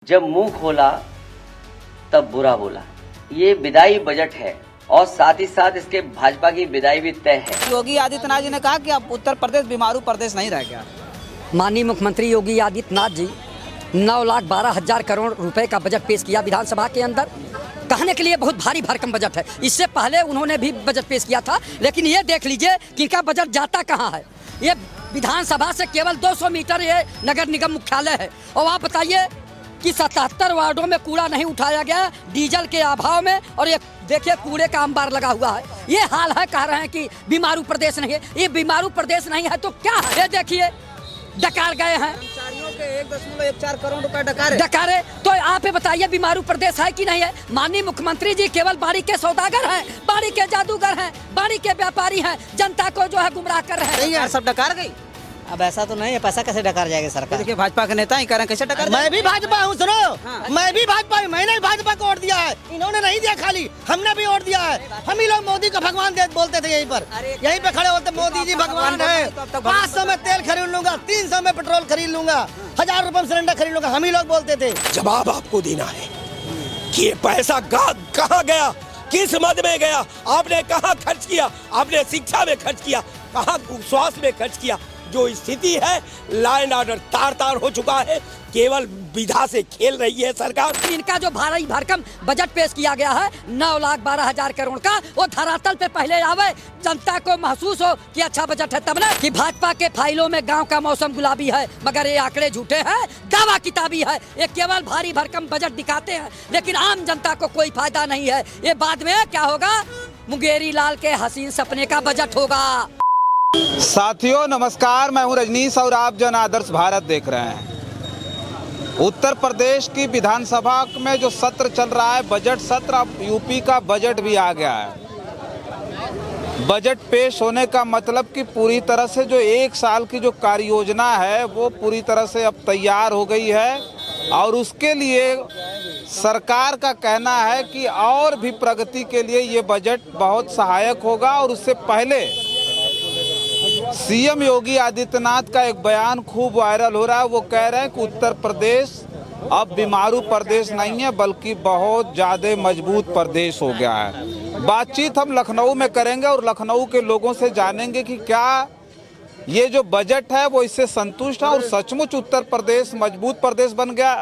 जब मुंह खोला तब बुरा बोला। ये विदाई बजट है और साथ ही साथ इसके भाजपा की विदाई भी तय है। योगी आदित्यनाथ जी ने कहा कि अब उत्तर प्रदेश बीमारू प्रदेश नहीं रह गया। माननीय मुख्यमंत्री योगी आदित्यनाथ जी 9,12,000 करोड़ रुपए का बजट पेश किया विधानसभा के अंदर। कहने के लिए बहुत भारी भरकम बजट है। इससे पहले उन्होंने भी बजट पेश किया था, लेकिन ये देख लीजिए कि इनका बजट जाता कहाँ है। ये विधानसभा से केवल 200 मीटर ये नगर निगम मुख्यालय है। और आप बताइए कि 77 वार्डों में कूड़ा नहीं उठाया गया डीजल के अभाव में, और ये देखिए कूड़े का अंबार लगा हुआ है। ये हाल है, कह रहे हैं कि बीमारू प्रदेश नहीं है। ये बीमारू प्रदेश नहीं है तो क्या है? ये देखिए डकार गए हैं, कर्मचारियों के 1.14 करोड़ रुपए डकारे। तो आप ये बताइए बीमारू प्रदेश है कि नहीं है? माननीय मुख्यमंत्री जी केवल बाड़ी के सौदागर हैं, बाड़ी के जादूगर हैं, बाड़ी के व्यापारी हैं, जनता को जो है गुमराह कर रहे हैं। सब डकार गई। अब ऐसा तो नहीं है, पैसा कैसे डकार जाएगा सरकार? देखिए भाजपा के नेता ही कह रहे हैं कैसे डकार। मैं भी भाजपा हूँ, सुनो। मैं भी भाजपा हूँ, मैंने भी भाजपा को वोट दिया है। इन्होंने नहीं दिया, खाली हमने भी वोट दिया है। हम ही लोग मोदी को भगवान बोलते थे। यहीं पे खड़े होते, मोदी जी भगवान है। 500 में तेल खरीद लूंगा, 300 में पेट्रोल खरीद लूंगा, 1000 रुपए में सिलेंडर खरीद लूंगा, हम ही लोग बोलते थे। जवाब आपको देना है कि ये पैसा कहाँ गया, किस मद में गया, आपने कहाँ खर्च किया। आपने शिक्षा में खर्च किया, कहाँ स्वास्थ्य में खर्च किया। जो स्थिति है लॉ एंड ऑर्डर तार तार हो चुका है। केवल विधा से खेल रही है सरकार। इनका जो भारी भरकम बजट पेश किया गया है 9,12,000 करोड़ का, वो धरातल पे पहले आवे, जनता को महसूस हो कि अच्छा बजट है। तब ना कि भाजपा के फाइलों में गांव का मौसम गुलाबी है, मगर ये आंकड़े झूठे हैं, दावा किताबी है। ये केवल भारी भरकम बजट दिखाते हैं, लेकिन आम जनता को कोई फायदा नहीं है। ये बाद में क्या होगा? मुंगेरी लाल के हसीन सपने का बजट होगा। साथियों नमस्कार, मैं हूं रजनीश और आप जन आदर्श भारत देख रहे हैं। उत्तर प्रदेश की विधानसभा में जो सत्र चल रहा है, बजट सत्र, अब यूपी का बजट भी आ गया है। बजट पेश होने का मतलब कि पूरी तरह से जो 1 साल की जो कार्य योजना है वो पूरी तरह से अब तैयार हो गई है, और उसके लिए सरकार का कहना है कि और भी प्रगति के लिए ये बजट बहुत सहायक होगा। और उससे पहले सीएम योगी आदित्यनाथ का एक बयान खूब वायरल हो रहा है। वो कह रहे हैं कि उत्तर प्रदेश अब बीमारू प्रदेश नहीं है, बल्कि बहुत ज़्यादा मजबूत प्रदेश हो गया है। बातचीत हम लखनऊ में करेंगे और लखनऊ के लोगों से जानेंगे कि क्या ये जो बजट है वो इससे संतुष्ट है और सचमुच उत्तर प्रदेश मजबूत प्रदेश बन गया,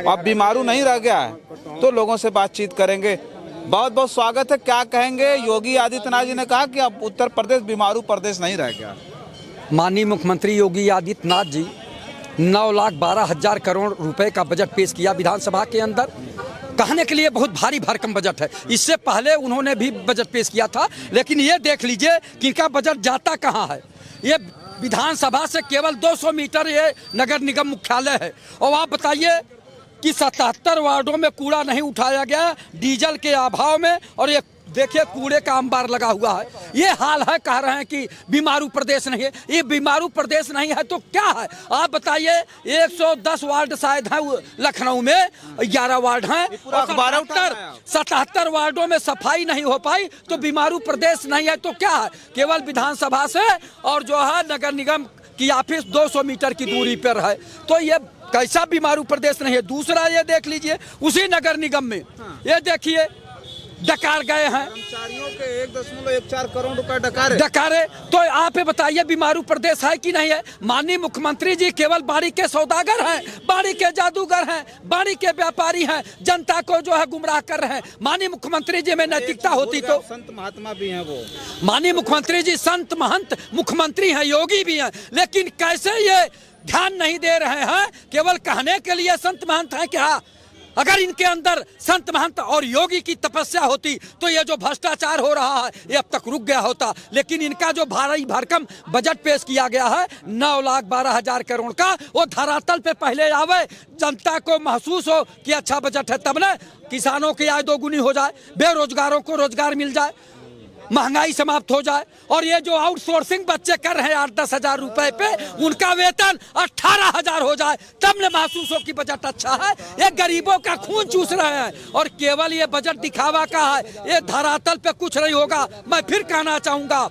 अब बीमारू नहीं रह गया है। तो लोगों से बातचीत करेंगे। बहुत बहुत स्वागत है। क्या कहेंगे? योगी आदित्यनाथ जी ने कहा कि अब उत्तर प्रदेश बीमारू प्रदेश नहीं रह गया। माननीय मुख्यमंत्री योगी आदित्यनाथ जी 9,12,000 करोड़ रुपए का बजट पेश किया विधानसभा के अंदर। कहने के लिए बहुत भारी भरकम बजट है। इससे पहले उन्होंने भी बजट पेश किया था, लेकिन ये देख लीजिए कि इनका बजट जाता कहाँ है। ये विधानसभा से केवल 200 मीटर ये नगर निगम मुख्यालय है। और आप बताइए कि 77 वार्डों में कूड़ा नहीं उठाया गया डीजल के अभाव में, और ये देखिए कूड़े का अंबार लगा हुआ है। ये हाल है, कह रहे हैं कि बीमारू प्रदेश नहीं है। ये बीमारू प्रदेश नहीं है तो क्या है? आप बताइए 110 वार्ड शायद हैं लखनऊ में, 11 वार्ड हैं, 77 वार्डों में सफाई नहीं हो पाई तो बीमारू प्रदेश नहीं है तो क्या है? केवल विधानसभा से और जो है नगर निगम की ऑफिस 200 मीटर की दूरी पर है, तो ये कैसा बीमारू प्रदेश नहीं है? दूसरा ये देख लीजिए, उसी नगर निगम में ये देखिए डकार गए हैं, कर्मचारियों के 1.14 करोड़ रुपए डकारे। तो आप ये बताइए बीमारू प्रदेश है कि नहीं है? माननीय मुख्यमंत्री जी केवल बाड़ी के सौदागर हैं, बाड़ी के जादूगर हैं, बाड़ी के व्यापारी हैं, जनता को जो है गुमराह कर रहे हैं। माननीय मुख्यमंत्री जी में नैतिकता होती तो संत महात्मा भी हैं वो। माननीय मुख्यमंत्री जी संत महंत मुख्यमंत्री हैं, योगी भी हैं, लेकिन कैसे ये ध्यान नहीं दे रहे हैं? केवल कहने के लिए संत महंत हैं क्या? अगर इनके अंदर संत महंत और योगी की तपस्या होती तो ये जो भ्रष्टाचार हो रहा है ये अब तक रुक गया होता। लेकिन इनका जो भारी भरकम बजट पेश किया गया है 9,12,000 करोड़ का, वो धरातल पे पहले आवे, जनता को महसूस हो कि अच्छा बजट है। तब ना किसानों की आय दोगुनी हो जाए, बेरोजगारों को रोजगार मिल जाए, महंगाई समाप्त हो जाए, और ये जो आउटसोर्सिंग बच्चे कर रहे हैं 8-10 हजार रुपए पे, उनका वेतन 18,000 हो जाए, तब न महसूस हो कि बजट अच्छा है। ये गरीबों का खून चूस रहे हैं, और केवल ये बजट दिखावा का है, ये धरातल पे कुछ नहीं होगा। मैं फिर कहना चाहूंगा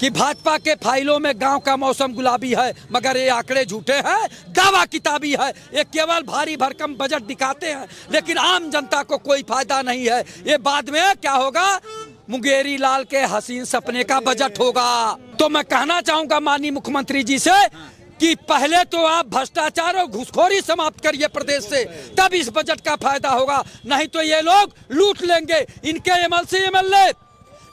कि भाजपा के फाइलों में गांव का मौसम गुलाबी है, मगर ये आंकड़े झूठे हैं, दावा किताबी है। ये केवल भारी भरकम बजट दिखाते हैं, लेकिन आम जनता को कोई फायदा नहीं है। ये बाद में क्या होगा, मुंगेरी लाल के हसीन सपने का बजट होगा। तो मैं कहना चाहूंगा माननीय मुख्यमंत्री जी से कि पहले तो आप भ्रष्टाचार और घुसखोरी समाप्त करिए प्रदेश से, तब इस बजट का फायदा होगा। नहीं तो ये लोग लूट लेंगे। इनके एमएलए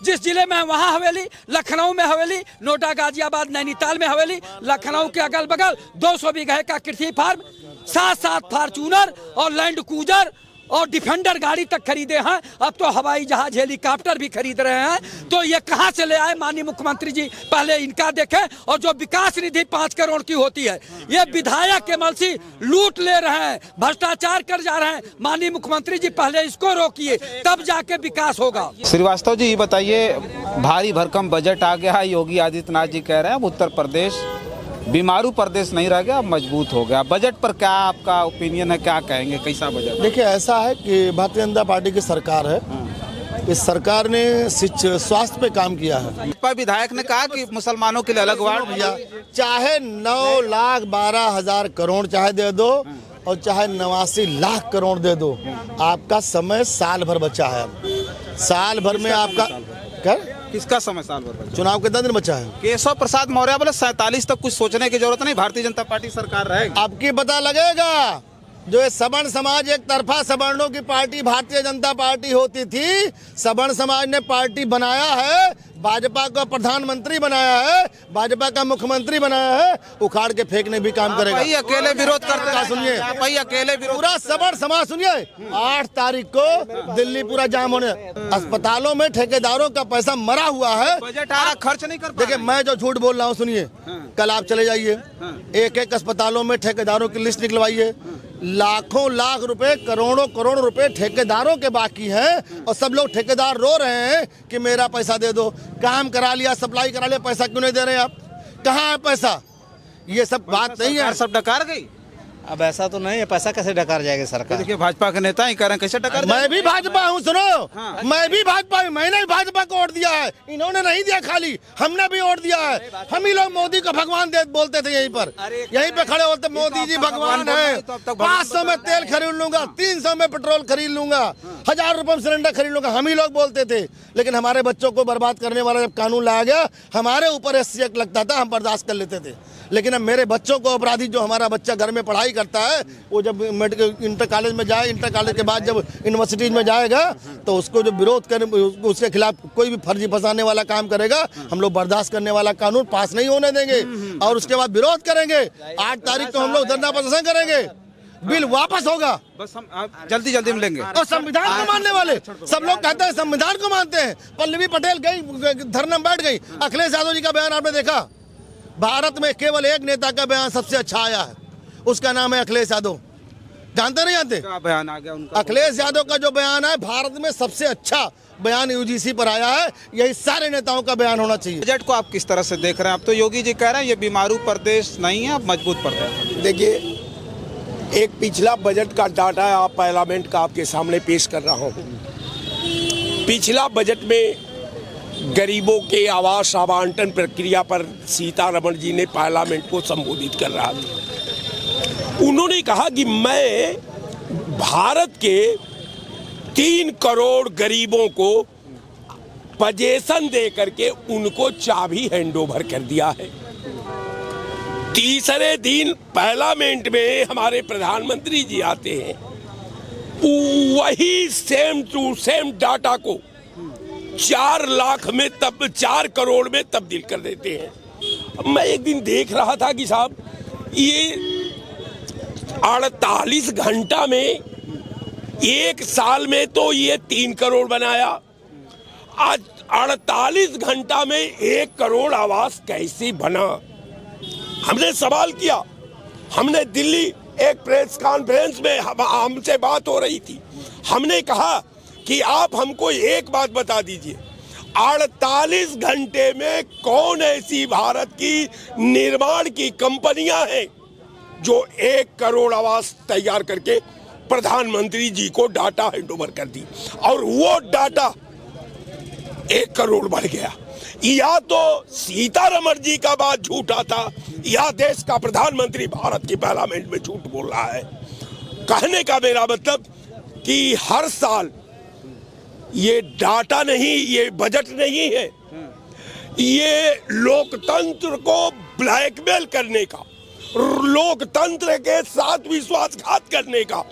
जिस जिले में है वहां हवेली, लखनऊ में हवेली, नोएडा, गाजियाबाद, नैनीताल में हवेली, लखनऊ के अगल बगल 200 बीघे का कृषि फार्म, 7 फॉर्चूनर और लैंड क्रूजर और डिफेंडर गाड़ी तक खरीदे हैं। अब तो हवाई जहाज, हेलीकॉप्टर भी खरीद रहे हैं। तो ये कहां से ले आए माननीय मुख्यमंत्री जी, पहले इनका देखें। और जो विकास निधि 5 करोड़ की होती है, ये विधायक एमएलसी लूट ले रहे हैं, भ्रष्टाचार कर जा रहे हैं। माननीय मुख्यमंत्री जी पहले इसको रोकिए, तब जाके विकास होगा। श्रीवास्तव जी, ये बताइए, भारी भरकम बजट आ गया है। योगी आदित्यनाथ जी कह रहे हैं अब उत्तर प्रदेश बीमारू प्रदेश नहीं रह गया, मजबूत हो गया। बजट पर क्या आपका ओपिनियन है, क्या कहेंगे, कैसा बजट? देखिए, ऐसा है कि भारतीय जनता पार्टी की सरकार है। इस सरकार ने स्वास्थ्य पे काम किया है। भाजपा विधायक ने कहा कि मुसलमानों के लिए अलग वार्ड, भैया चाहे 9,12,000 करोड़ चाहे दे दो और चाहे 89 लाख करोड़ दे दो, आपका समय साल भर बचा है। साल भर में आपका क्या, किसका समय साल भर बचा? चुनाव कितना दिन बचा है? केशव प्रसाद मौर्य बोले 47 तक कुछ सोचने की जरूरत नहीं, भारतीय जनता पार्टी सरकार रहेगी। आपकी पता लगेगा, जो ये सवर्ण समाज एक तरफा सवर्णों की पार्टी भारतीय जनता पार्टी होती थी, सवर्ण समाज ने पार्टी बनाया है, भाजपा को प्रधानमंत्री बनाया है, भाजपा का मुख्यमंत्री बनाया है, उखाड़ के फेंकने भी काम करेगा। आप ही अकेले विरोध करते हैं, सुनिए, आप ही अकेले विरोध। पूरा सवर्ण समाज सुनिए, 8 तारीख को दिल्ली पूरा जाम होने, अस्पतालों में ठेकेदारों का पैसा मरा हुआ है। बजट आ रहा, खर्च नहीं कर पा देखिए, मैं जो झूठ बोल रहा हूँ सुनिए, कल आप चले जाइए, एक अस्पतालों में ठेकेदारों की लिस्ट निकलवाइए, लाखों लाख रुपए, करोड़ों करोड़ रुपए ठेकेदारों के बाकी हैं, और सब लोग ठेकेदार रो रहे हैं कि मेरा पैसा दे दो। काम करा लिया, सप्लाई करा लिया, पैसा क्यों नहीं दे रहे आप? कहाँ है पैसा? ये सब बात नहीं है। सब डकार गई। अब ऐसा तो नहीं है, पैसा कैसे डकार जाएगा सरकार? देखिए, भाजपा के नेता ही कह रहे हैं कैसे डकार मैं भी भाजपा हूँ, सुनो, मैं भी भाजपा हूँ। मैंने भी भाजपा को वोट दिया है, इन्होंने नहीं दिया, खाली हमने भी वोट दिया है। हम ही लोग मोदी को भगवान बोलते थे, यहीं पर यहीं पे खड़े होते, मोदी जी भगवान है। 500 में तेल खरीद लूंगा, 300 में पेट्रोल खरीद लूंगा, 1000 रुपए में सिलेंडर खरीद लूंगा, हम ही लोग बोलते थे। लेकिन हमारे बच्चों को बर्बाद करने वाला जब कानून लाया गया, हमारे ऊपर SC एक्ट लगता था, हम बर्दाश्त कर लेते थे। लेकिन अब मेरे बच्चों को अपराधी, जो हमारा बच्चा घर में पढ़ाई करता है, वो जब मेडिकल इंटर कॉलेज में जाए, इंटर कॉलेज के बाद जब यूनिवर्सिटीज में जाएगा, तो उसको जो विरोध कर, उसके खिलाफ कोई भी फर्जी फंसाने वाला काम करेगा, हम लोग बर्दाश्त करने वाला कानून पास नहीं होने देंगे, और उसके बाद विरोध करेंगे। 8 तारीख को हम लोग धरना प्रदर्शन करेंगे, बिल वापस होगा। बस हम जल्दी जल्दी में लेंगे। और संविधान को मानने वाले सब लोग कहते हैं संविधान को मानते हैं। पल्लवी पटेल गई, धरना में बैठ गई। अखिलेश यादव जी का बयान आपने देखा? भारत में केवल एक नेता का बयान सबसे अच्छा आया है, उसका नाम है अखिलेश यादव। जानते नहीं जानते? क्या बयान आ गया उनका? अखिलेश यादव का जो बयान है, भारत में सबसे अच्छा बयान UGC पर आया है। यही सारे नेताओं का बयान होना चाहिए। बजट को आप किस तरह से देख रहे हैं? अब तो योगी जी कह रहे हैं ये बीमारू प्रदेश नहीं है, अब मजबूत प्रदेश। देखिए, एक पिछला बजट का डाटा आप पार्लियामेंट का आपके सामने पेश कर रहा हूँ। पिछला बजट में गरीबों के आवास आवंटन प्रक्रिया पर सीतारमण जी ने पार्लियामेंट को संबोधित कर रहा था। उन्होंने कहा कि मैं भारत के 3 करोड़ गरीबों को पोजीशन दे करके उनको चाबी हैंडओवर कर दिया है। तीसरे दिन पार्लियामेंट में हमारे प्रधानमंत्री जी आते हैं, वही सेम टू सेम डाटा को 4 लाख में, तब 4 करोड़ में तब्दील कर देते हैं। मैं एक दिन देख रहा था कि साहब, ये 48 घंटा में, एक साल में तो ये 3 करोड़ बनाया, आज 48 घंटा में 1 करोड़ आवास कैसे बना? हमने सवाल किया। हमने दिल्ली एक प्रेस कॉन्फ्रेंस में हमसे बात हो रही थी, हमने कहा कि आप हमको एक बात बता दीजिए, 48 घंटे में कौन ऐसी भारत की निर्माण की कंपनियां हैं जो 1 करोड़ आवास तैयार करके प्रधानमंत्री जी को डाटा हैंडओवर कर दी, और वो डाटा 1 करोड़ बढ़ गया। या तो सीतारमण जी का बात झूठा था या देश का प्रधानमंत्री भारत की पार्लियामेंट में झूठ बोल रहा है। कहने का मेरा मतलब कि हर साल ये डाटा नहीं, ये बजट नहीं है, ये लोकतंत्र को ब्लैकमेल करने का, लोकतंत्र के साथ विश्वासघात करने का,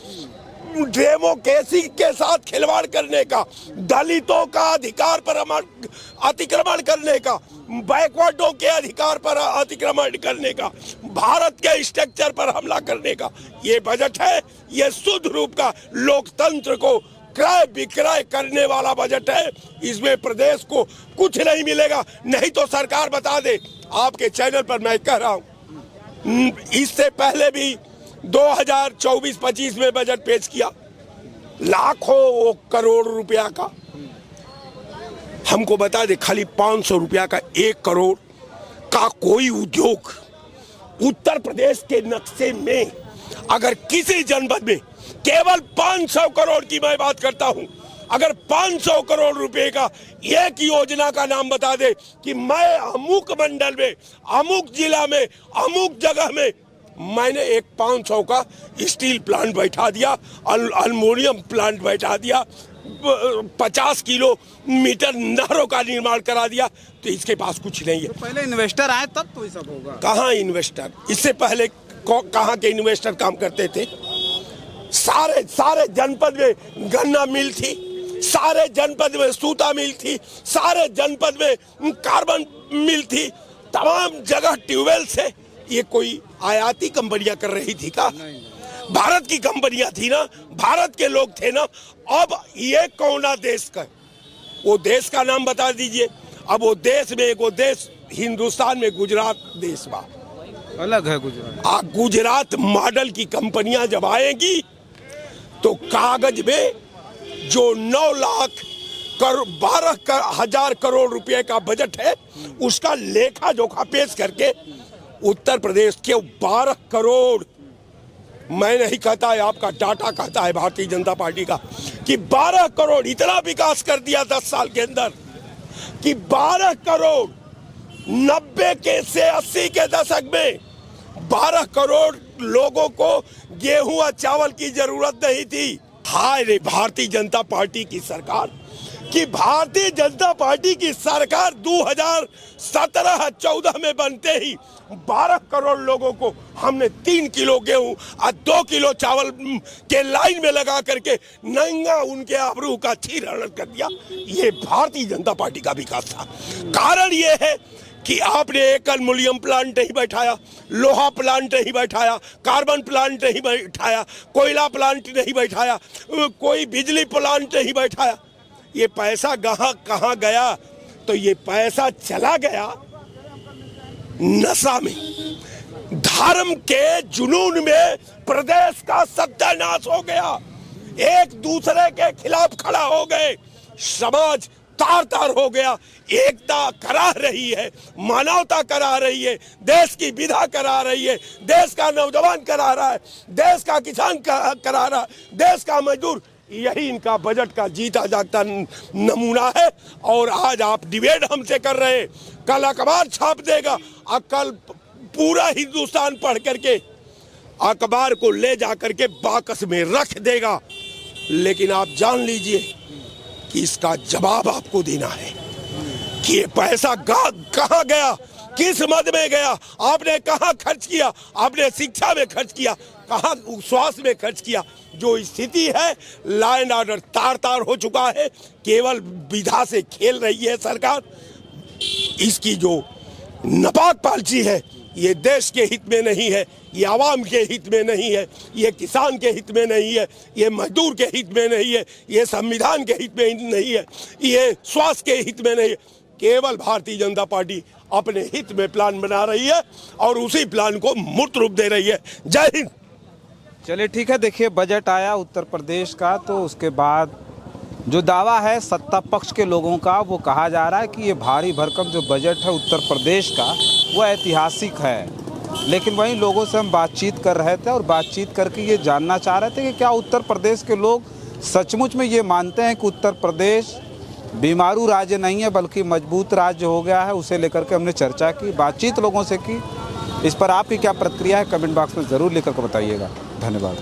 डेमोक्रेसी के साथ खिलवाड़ करने का, दलितों का अधिकार पर अतिक्रमण करने का, बैकवर्डों के अधिकार पर अतिक्रमण करने का, भारत के स्ट्रक्चर पर हमला करने का ये बजट है। ये शुद्ध रूप का लोकतंत्र को क्रय विक्रय करने वाला बजट है। इसमें प्रदेश को कुछ नहीं मिलेगा। नहीं तो सरकार बता दे, आपके चैनल पर मैं कह रहा हूं, इससे पहले भी 2024-25 में बजट पेश किया, लाखों करोड़ रुपया का। हमको बता दे, खाली 500 रुपया का 1 करोड़ का कोई उद्योग उत्तर प्रदेश के नक्शे में अगर किसी जनपद में केवल 500 करोड़ की मैं बात करता हूं, अगर 500 करोड़ रुपए का एक योजना का नाम बता दे कि मैं अमुक मंडल में, अमुक जिला में, अमुक जगह में मैंने एक 500 का स्टील प्लांट बैठा दिया, एल्युमिनियम प्लांट बैठा दिया, 50 किलोमीटर नहरों का निर्माण करा दिया, तो इसके पास कुछ नहीं है। तो पहले इन्वेस्टर आए तब तो ये सब होगा। कहाँ इन्वेस्टर? इससे पहले कहाँ के इन्वेस्टर काम करते थे? सारे जनपद में गन्ना मिल थी, सारे जनपद में सूता मिल थी, सारे जनपद में कार्बन मिल थी, तमाम जगह ट्यूबवेल से। ये कोई आयाती कंपनियां कर रही थी का? भारत की कंपनियां थी ना, भारत के लोग थे ना। अब ये कौना देश का? वो देश का नाम बता दीजिए। अब वो देश में, वो देश हिंदुस्तान में गुजरात देश बा, अलग है गुजरात। गुजरात मॉडल की कंपनियां जब आएंगी तो कागज में जो 9,12,000 करोड़ रुपए का बजट है, उसका लेखा जोखा पेश करके उत्तर प्रदेश के 12 करोड़, मैं नहीं कहता है, आपका डाटा कहता है भारतीय जनता पार्टी का, कि 12 करोड़ इतना विकास कर दिया 10 साल के अंदर कि 12 करोड़ 90 के से 80 के दशक में 12 करोड़ लोगों को गेहूं और चावल की जरूरत नहीं थी। हाय रे भारतीय जनता पार्टी की सरकार, कि भारतीय जनता पार्टी की सरकार 2017-14 में बनते ही 12 करोड़ लोगों को हमने 3 किलो गेहूं और 2 किलो चावल के लाइन में लगा करके नंगा उनके आबरू का चीरहरण कर दिया। ये भारतीय जनता पार्टी का विकास था। कारण ये है कि आपने एक एल्युमिनियम प्लांट नहीं बैठाया, लोहा प्लांट नहीं बैठाया, कार्बन प्लांट नहीं बैठाया, कोयला प्लांट नहीं बैठाया, कोई बिजली प्लांट नहीं बैठाया। ये पैसा कहाँ गया? तो ये पैसा चला गया नशा में, धर्म के जुनून में। प्रदेश का सत्यानाश हो गया, एक दूसरे के खिलाफ खड़ा हो गए, समाज तार तार हो गया। एकता करा रही है, मानवता करा रही है, देश की विधा करा रही है, देश का नौजवान करा रहा है, देश का किसान करा रहा है, देश का मजदूर। यही इनका बजट का जीता जागता नमूना है। और आज आप डिबेट हमसे कर रहे हैं, कल अखबार छाप देगा और कल पूरा हिंदुस्तान पढ़ करके अखबार को ले जा करके बाकस में रख देगा। लेकिन आप जान लीजिए कि इसका जवाब आपको देना है कि ये पैसा कहाँ गया, किस मद में गया, आपने कहाँ खर्च किया, आपने शिक्षा में खर्च किया, कहाँ स्वास्थ्य में खर्च किया। जो स्थिति है, लॉ एंड ऑर्डर तार तार हो चुका है, केवल विधा से खेल रही है सरकार। इसकी जो नापाक पॉलिसी है, ये देश के हित में नहीं है, ये आवाम के हित में नहीं है, ये किसान के हित में नहीं है, ये मजदूर के हित में नहीं है, ये संविधान के हित में नहीं है, ये स्वास्थ्य के हित में नहीं है। केवल भारतीय जनता पार्टी अपने हित में प्लान बना रही है और उसी प्लान को मूर्त रूप दे रही है। जय हिंद। चलिए ठीक है, देखिए बजट आया उत्तर प्रदेश का, तो उसके बाद जो दावा है सत्ता पक्ष के लोगों का, वो कहा जा रहा है कि ये भारी भरकम जो बजट है उत्तर प्रदेश का वो ऐतिहासिक है। लेकिन वहीं लोगों से हम बातचीत कर रहे थे और बातचीत करके ये जानना चाह रहे थे कि क्या उत्तर प्रदेश के लोग सचमुच में ये मानते हैं कि उत्तर प्रदेश बीमारू राज्य नहीं है बल्कि मजबूत राज्य हो गया है। उसे लेकर के हमने चर्चा की, बातचीत लोगों से की। इस पर आपकी क्या प्रतिक्रिया है कमेंट बॉक्स में ज़रूर लिखकर के बताइएगा। धन्यवाद।